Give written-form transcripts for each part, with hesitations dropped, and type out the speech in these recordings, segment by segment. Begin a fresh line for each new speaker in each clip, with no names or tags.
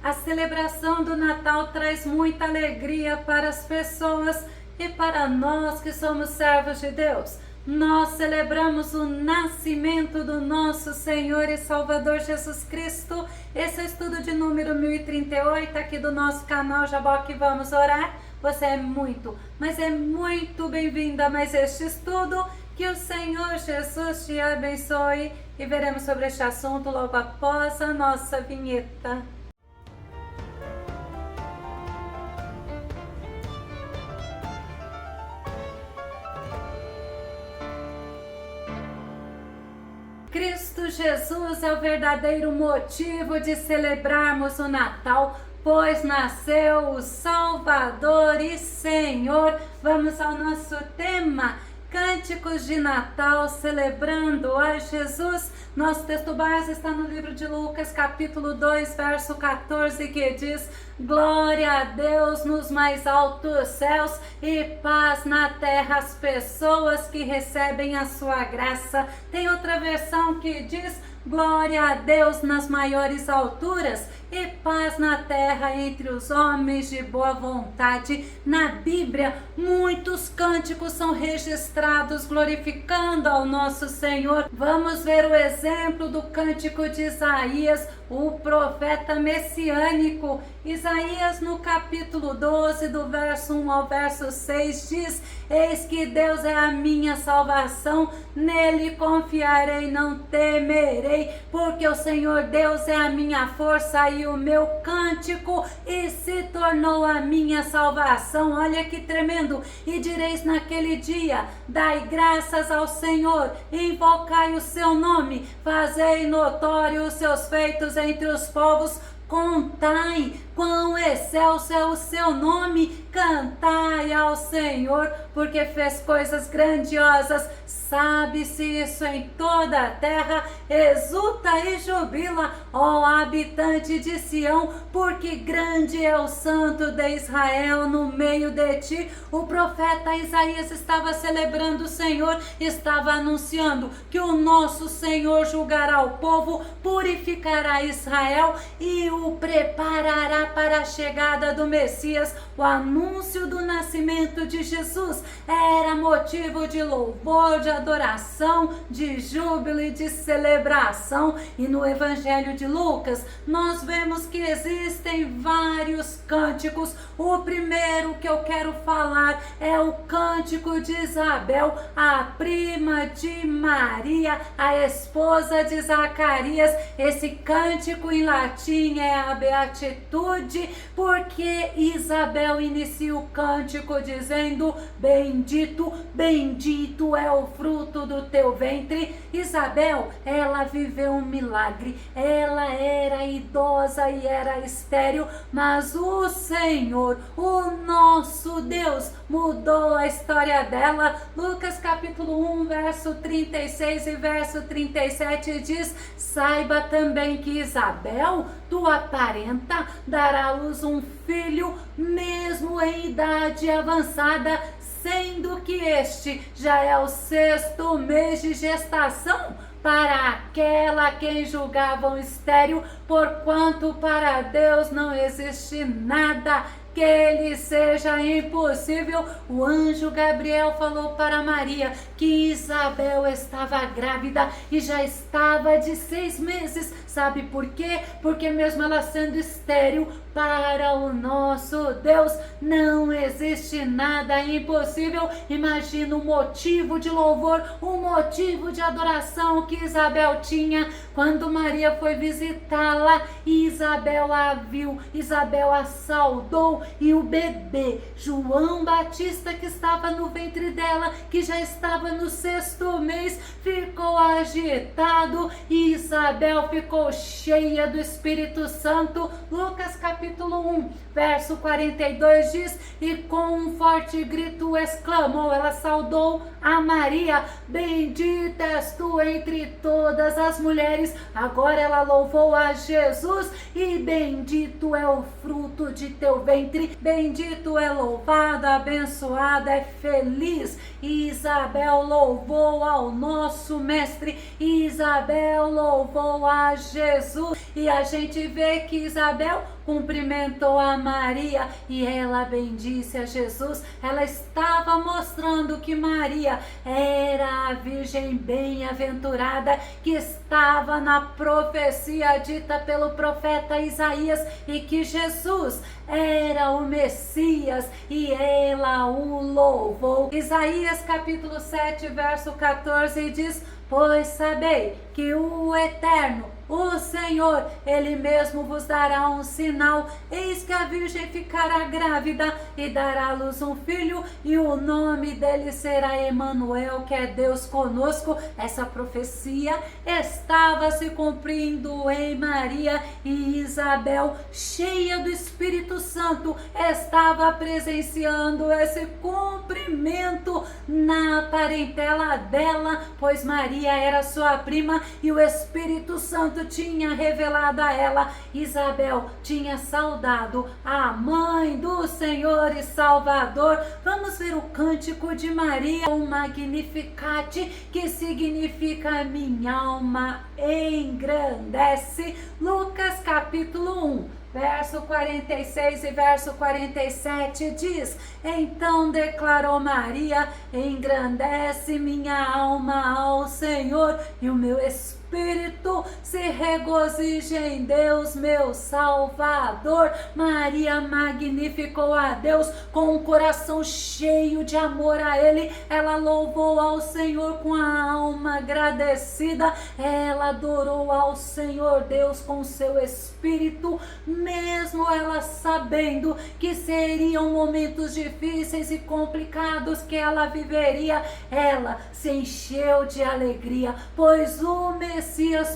A celebração do Natal traz muita alegria para as pessoas e para nós que somos servos de Deus. Nós celebramos o nascimento do nosso Senhor e Salvador Jesus Cristo. Esse é o estudo de número 1038 aqui do nosso canal Jaboque Vamos Orar. Você é muito, mas é muito bem-vindo a mais este estudo. Que o Senhor Jesus te abençoe e veremos sobre este assunto logo após a nossa vinheta. Cristo Jesus é o verdadeiro motivo de celebrarmos o Natal, pois nasceu o Salvador e Senhor. Vamos ao nosso tema, Cânticos de Natal, celebrando a Jesus. Nosso texto base está no livro de Lucas, capítulo 2, verso 14, que diz: Glória a Deus nos mais altos céus e paz na terra às pessoas que recebem a sua graça. Tem outra versão que diz: Glória a Deus nas maiores alturas e paz na terra entre os homens de boa vontade. Na Bíblia, muitos cânticos são registrados glorificando ao nosso Senhor. Vamos ver o exemplo do cântico de Isaías, o profeta messiânico. Isaías, no capítulo 12, do verso 1 ao verso 6, diz: Eis que Deus é a minha salvação, nele confiarei, não temerei, porque o Senhor Deus é a minha força e o meu cântico, e se tornou a minha salvação. Olha que tremendo! E direis naquele dia: dai graças ao Senhor, invocai o seu nome, fazei notório os seus feitos entre os povos, contai quão excelso é o seu nome, cantai ao Senhor, porque fez coisas grandiosas. Sabe-se isso em toda a terra, exulta e jubila, ó habitante de Sião, porque grande é o Santo de Israel no meio de ti. O profeta Isaías estava celebrando o Senhor, estava anunciando que o nosso Senhor julgará o povo, purificará Israel e o preparará para a chegada do Messias. O anúncio do nascimento de Jesus era motivo de louvor, de adoração, de júbilo e de celebração. E no Evangelho de Lucas, nós vemos que existem vários cânticos. O primeiro que eu quero falar é o cântico de Isabel, a prima de Maria, a esposa de Zacarias. Esse cântico em latim é a Beatitude, porque Isabel inicia o cântico dizendo: Bendito, bendito é o fruto do teu ventre. Isabel, ela viveu um milagre. Ela era idosa e era estéril, mas o Senhor, o nosso Deus, mudou a história dela. Lucas capítulo 1, verso 36 e verso 37 diz: Saiba também que Isabel, tua parenta, dará à luz um filho, mesmo em idade avançada, sendo que este já é o 6º mês de gestação para aquela a quem julgavam estéril, porquanto para Deus não existe nada que lhe seja impossível. O anjo Gabriel falou para Maria que Isabel estava grávida e já estava de 6 meses. Sabe por quê? Porque mesmo ela sendo estéril, para o nosso Deus não existe nada impossível. Imagina o motivo de louvor, o motivo de adoração que Isabel tinha quando Maria foi visitá-la. E Isabel a viu, Isabel a saudou, e o bebê João Batista, que estava no ventre dela, que já estava no 6º mês, ficou agitado e Isabel ficou cheia do Espírito Santo. Lucas capítulo 1, verso 42 diz: E com um forte grito exclamou, ela saudou a Maria: Bendita és tu entre todas as mulheres. Agora ela louvou a Jesus: E bendito é o fruto de teu ventre. Bendito é, louvado, abençoado, é feliz. Isabel louvou ao nosso mestre. Isabel louvou a Jesus. E a gente vê que Isabel cumprimentou a Maria e ela bendisse a Jesus. Ela estava mostrando que Maria era a virgem bem-aventurada que estava na profecia dita pelo profeta Isaías, e que Jesus era o Messias, e ela o louvou. Isaías capítulo 7, verso 14 diz: pois sabei que o Eterno, o Senhor, Ele mesmo vos dará um sinal. Eis que a virgem ficará grávida e dará à luz um filho, e o nome dele será Emanuel, que é Deus conosco. Essa profecia estava se cumprindo em Maria, e Isabel, cheia do Espírito Santo, estava presenciando esse cumprimento na parentela dela, pois Maria era sua prima e o Espírito Santo tinha revelado a ela. Isabel tinha saudado a mãe do Senhor e Salvador. Vamos ver o cântico de Maria, o Magnificat, que significa minha alma engrandece. Lucas capítulo 1, verso 46 e verso 47 diz: então declarou Maria: engrandece minha alma ao Senhor, e o meu espírito se regozija em Deus, meu Salvador. Maria magnificou a Deus com um coração cheio de amor a Ele. Ela louvou ao Senhor com a alma agradecida. Ela adorou ao Senhor Deus com seu espírito, mesmo ela sabendo que seriam momentos difíceis e complicados que ela viveria. Ela se encheu de alegria, pois o Messias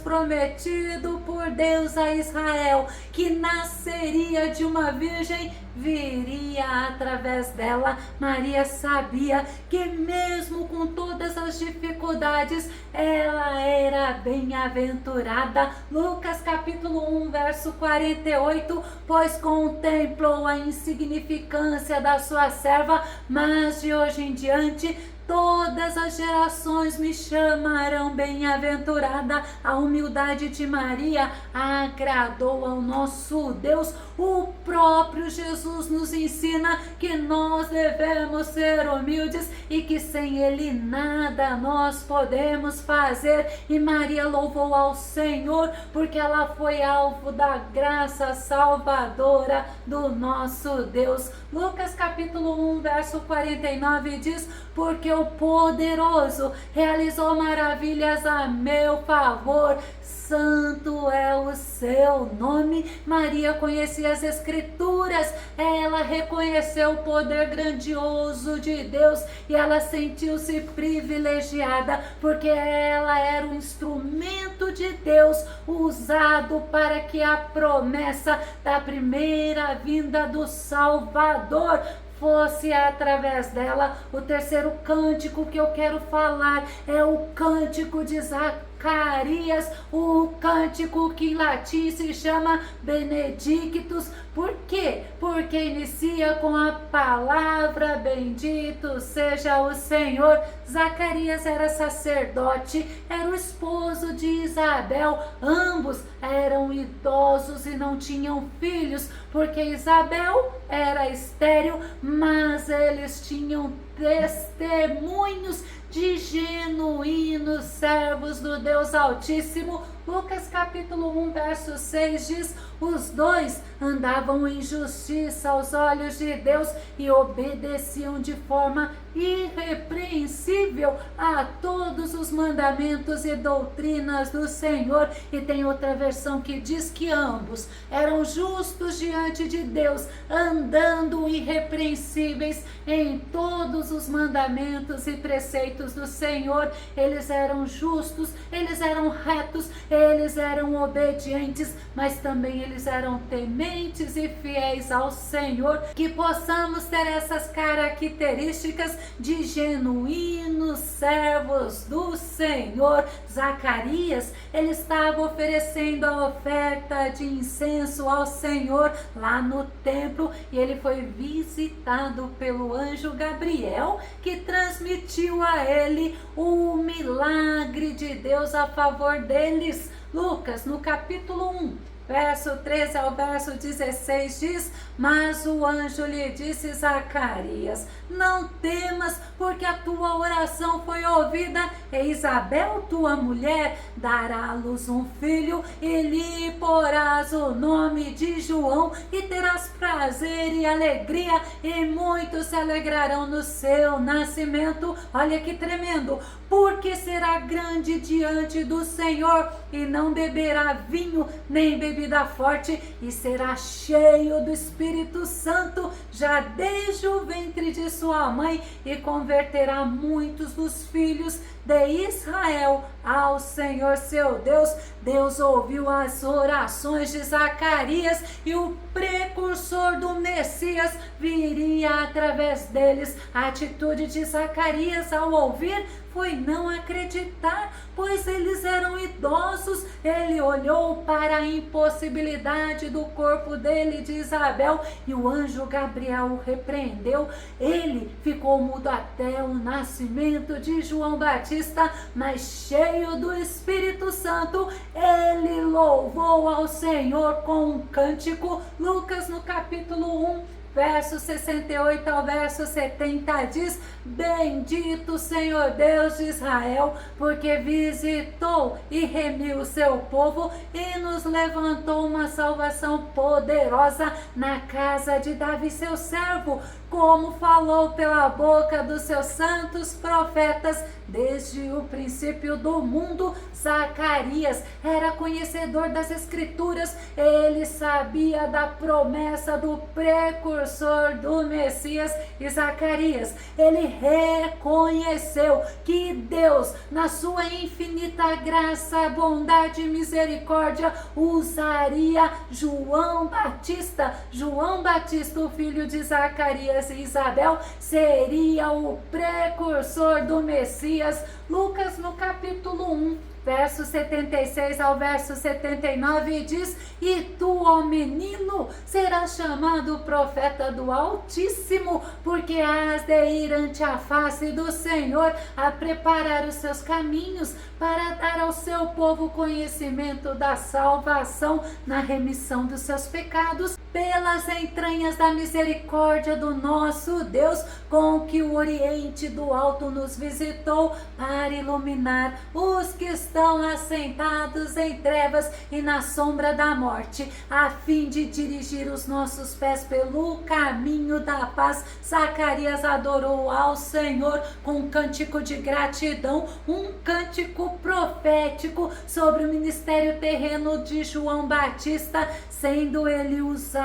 prometido por Deus a Israel, que nasceria de uma virgem, viria através dela. Maria sabia que mesmo com todas as dificuldades, ela era bem-aventurada. Lucas capítulo 1, verso 48, pois contemplou a insignificância da sua serva, mas de hoje em diante todas as gerações me chamarão bem-aventurada. A humildade de Maria agradou ao nosso Deus. O próprio Jesus nos ensina que nós devemos ser humildes e que sem Ele nada nós podemos fazer. E Maria louvou ao Senhor porque ela foi alvo da graça salvadora do nosso Deus. Lucas capítulo 1, verso 49 diz: porque o poderoso realizou maravilhas a meu favor, santo é o seu nome. Maria conhecia as Escrituras, ela reconheceu o poder grandioso de Deus e ela sentiu-se privilegiada, porque ela era um instrumento de Deus usado para que a promessa da primeira vinda do Salvador fosse através dela. O terceiro cântico que eu quero falar é o cântico de Zacarias, o cântico que em latim se chama Benedictus. Por quê? Porque inicia com a palavra bendito seja o Senhor. Zacarias era sacerdote, era o esposo de Isabel. Ambos eram idosos e não tinham filhos, porque Isabel era estéril, mas eles tinham testemunhos de genuínos servos do Deus Altíssimo. Lucas capítulo 1, verso 6 diz: os dois andavam em justiça aos olhos de Deus e obedeciam de forma irrepreensível a todos os mandamentos e doutrinas do Senhor. E tem outra versão que diz que ambos eram justos diante de Deus, andando irrepreensíveis em todos os mandamentos e preceitos do Senhor. Eles eram justos, eles eram retos, eles eram obedientes, mas também eles eram tementes e fiéis ao Senhor. Que possamos ter essas características de genuínos servos do Senhor. Zacarias, ele estava oferecendo a oferta de incenso ao Senhor lá no templo, e ele foi visitado pelo anjo Gabriel, que transmitiu a ele o milagre de Deus a favor deles. Lucas, no capítulo 1, verso 13 ao verso 16 diz: mas o anjo lhe disse: Zacarias, não temas, porque a tua oração foi ouvida, e Isabel, tua mulher, dará à luz um filho, e lhe porás o nome de João, e terás prazer e alegria, e muitos se alegrarão no seu nascimento. Olha que tremendo! Porque será grande diante do Senhor, e não beberá vinho, nem bebida forte, e será cheio do Espírito Santo, já desde o ventre de sua mãe, e converterá muitos dos filhos de Israel ao Senhor seu Deus. Deus ouviu as orações de Zacarias, e o precursor do Messias viria através deles. A atitude de Zacarias ao ouvir foi não acreditar, pois eles eram idosos. Ele olhou para a impossibilidade do corpo dele e de Isabel, e o anjo Gabriel o repreendeu. Ele ficou mudo até o nascimento de João Batista, mas cheio do Espírito Santo, ele louvou ao Senhor com um cântico. Lucas, no capítulo 1, verso 68 ao verso 70 diz: bendito Senhor Deus de Israel, porque visitou e remiu o seu povo, e nos levantou uma salvação poderosa na casa de Davi seu servo, como falou pela boca dos seus santos profetas desde o princípio do mundo. Zacarias era conhecedor das Escrituras, ele sabia da promessa do precursor do Messias. E Zacarias, ele reconheceu que Deus, na sua infinita graça, bondade e misericórdia, usaria João Batista. João Batista, o filho de Zacarias e Isabel, seria o precursor do Messias. Lucas, no capítulo 1, verso 76 ao verso 79 diz: e tu, ó menino, serás chamado profeta do Altíssimo, porque has de ir ante a face do Senhor, a preparar os seus caminhos, para dar ao seu povo conhecimento da salvação, na remissão dos seus pecados, pelas entranhas da misericórdia do nosso Deus, com que o Oriente do Alto nos visitou, para iluminar os que estão assentados em trevas e na sombra da morte, a fim de dirigir os nossos pés pelo caminho da paz. Zacarias adorou ao Senhor com um cântico de gratidão, um cântico profético sobre o ministério terreno de João Batista, sendo ele usado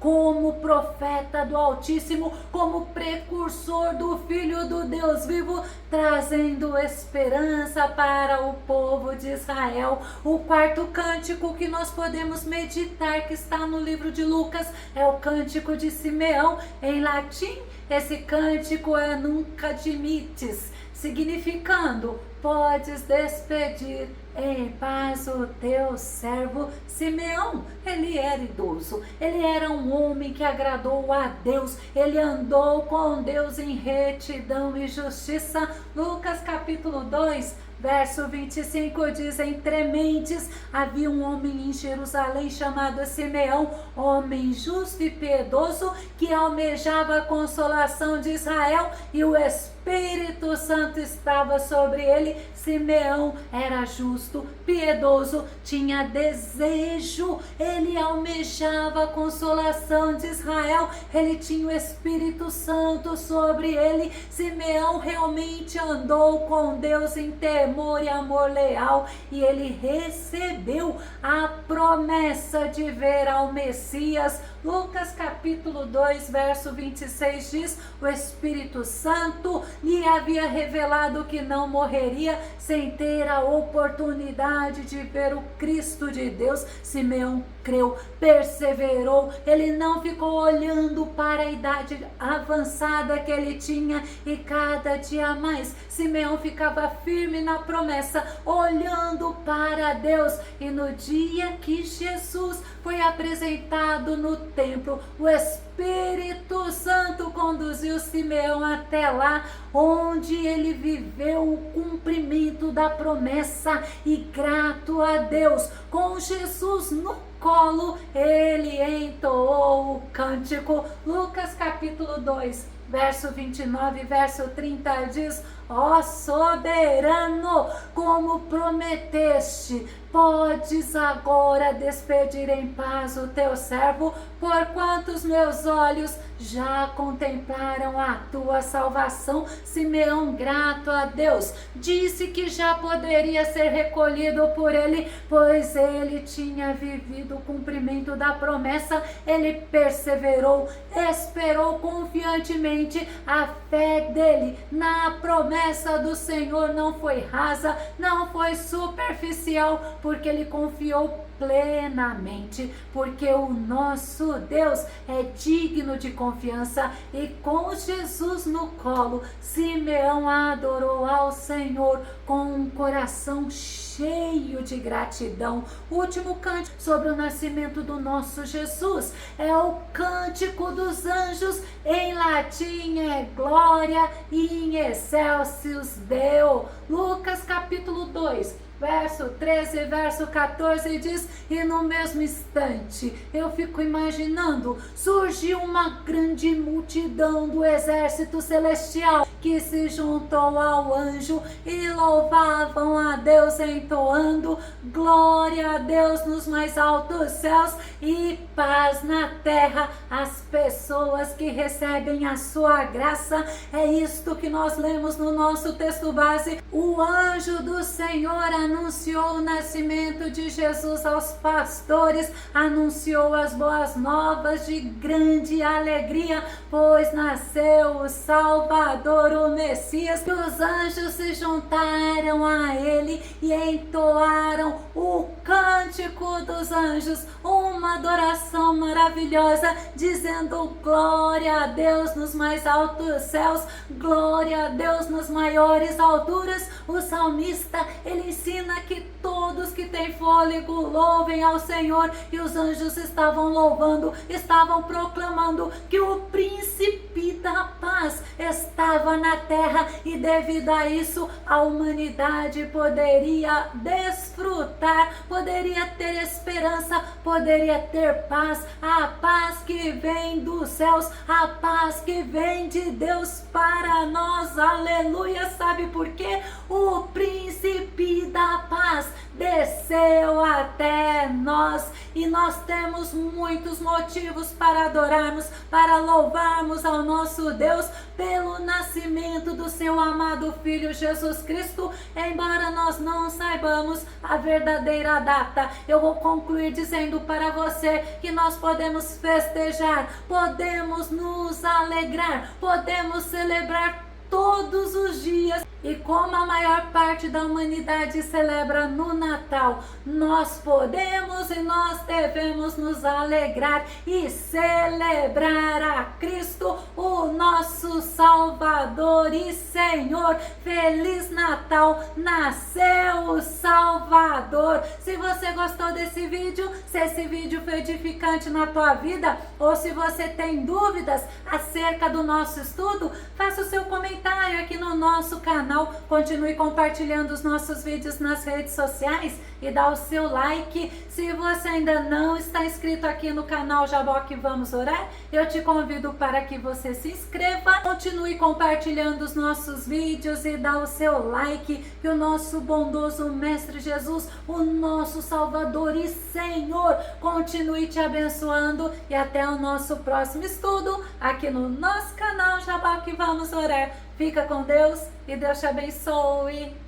como profeta do Altíssimo, como precursor do Filho do Deus vivo, trazendo esperança para o povo de Israel. O quarto cântico que nós podemos meditar, que está no livro de Lucas, é o cântico de Simeão. Em latim, esse cântico é Nunc dimittis, significando: podes despedir em paz o teu servo. Simeão, ele era idoso, ele era um homem que agradou a Deus, ele andou com Deus em retidão e justiça. Lucas capítulo 2, verso 25 diz: entre mentes havia um homem em Jerusalém chamado Simeão, homem justo e piedoso, que almejava a consolação de Israel, e o Espírito Santo estava sobre ele. Simeão era justo, piedoso, tinha desejo, ele almejava a consolação de Israel, ele tinha o Espírito Santo sobre ele. Simeão realmente andou com Deus em temor e amor leal, e ele recebeu a promessa de ver ao Messias. Lucas capítulo 2, verso 26 diz: o Espírito Santo lhe havia revelado que não morreria sem ter a oportunidade de ver o Cristo de Deus. Simeão creu, perseverou, ele não ficou olhando para a idade avançada que ele tinha, e cada dia mais Simeão ficava firme na promessa, olhando para Deus. E no dia que Jesus foi apresentado no templo. O Espírito Santo conduziu Simeão até lá, onde ele viveu o cumprimento da promessa, e grato a Deus, com Jesus no colo, ele entoou o cântico. Lucas capítulo 2, verso 29, verso 30 diz: ó soberano, como prometeste, podes agora despedir em paz o teu servo, porquanto os meus olhos já contemplaram a tua salvação. Simeão, grato a Deus, disse que já poderia ser recolhido por ele, pois ele tinha vivido o cumprimento da promessa. Ele perseverou, esperou confiantemente. A fé dele na promessa do Senhor não foi rasa, não foi superficial, porque ele confiou plenamente, porque o nosso Deus é digno de confiança. E com Jesus no colo, Simeão adorou ao Senhor com um coração cheio de gratidão. O último cântico sobre o nascimento do nosso Jesus é o Cântico dos Anjos. Em latim é Glória in excelsis Deo. Lucas capítulo 2, verso 13, verso 14 diz: e no mesmo instante, eu fico imaginando, surgiu uma grande multidão do exército celestial que se juntou ao anjo e louvavam a Deus, entoando glória a Deus nos mais altos céus e paz na terra às pessoas que recebem a sua graça. É isto que nós lemos no nosso texto base. O anjo do Senhor anunciou o nascimento de Jesus aos pastores, anunciou as boas novas de grande alegria, pois nasceu o Salvador, o Messias. E os anjos se juntaram a ele e entoaram o Cântico dos Anjos, uma adoração maravilhosa, dizendo glória a Deus nos mais altos céus, glória a Deus nas maiores alturas. O salmista, ele ensina que todos que têm fôlego louvem ao Senhor, e os anjos estavam louvando, estavam proclamando que o príncipe da paz estava na terra, e devido a isso a humanidade poderia desfrutar, poderia ter esperança, poderia ter paz, a paz que vem dos céus, a paz que vem de Deus para nós. Aleluia! Sabe por quê? O príncipe da paz desceu até nós, e nós temos muitos motivos para adorarmos, para louvarmos ao nosso Deus pelo nascimento do seu amado Filho Jesus Cristo. Embora nós não saibamos a verdadeira data, eu vou concluir dizendo para você que nós podemos festejar, podemos nos alegrar, podemos celebrar todos os dias. E como a maior parte da humanidade celebra no Natal, nós podemos e nós devemos nos alegrar e celebrar a Cristo, o nosso Salvador e Senhor. Feliz Natal! Nasceu o Salvador! Se você gostou desse vídeo, se esse vídeo foi edificante na tua vida, ou se você tem dúvidas acerca do nosso estudo, faça o seu comentário aqui no nosso canal. Continue compartilhando os nossos vídeos nas redes sociais e dá o seu like. Se você ainda não está inscrito aqui no canal Jaboque Vamos Orar, eu te convido para que você se inscreva. Continue compartilhando os nossos vídeos e dá o seu like, que o nosso bondoso Mestre Jesus, o nosso Salvador e Senhor, continue te abençoando. E até o nosso próximo estudo aqui no nosso canal Jaboque Vamos Orar. Fica com Deus e Deus te abençoe.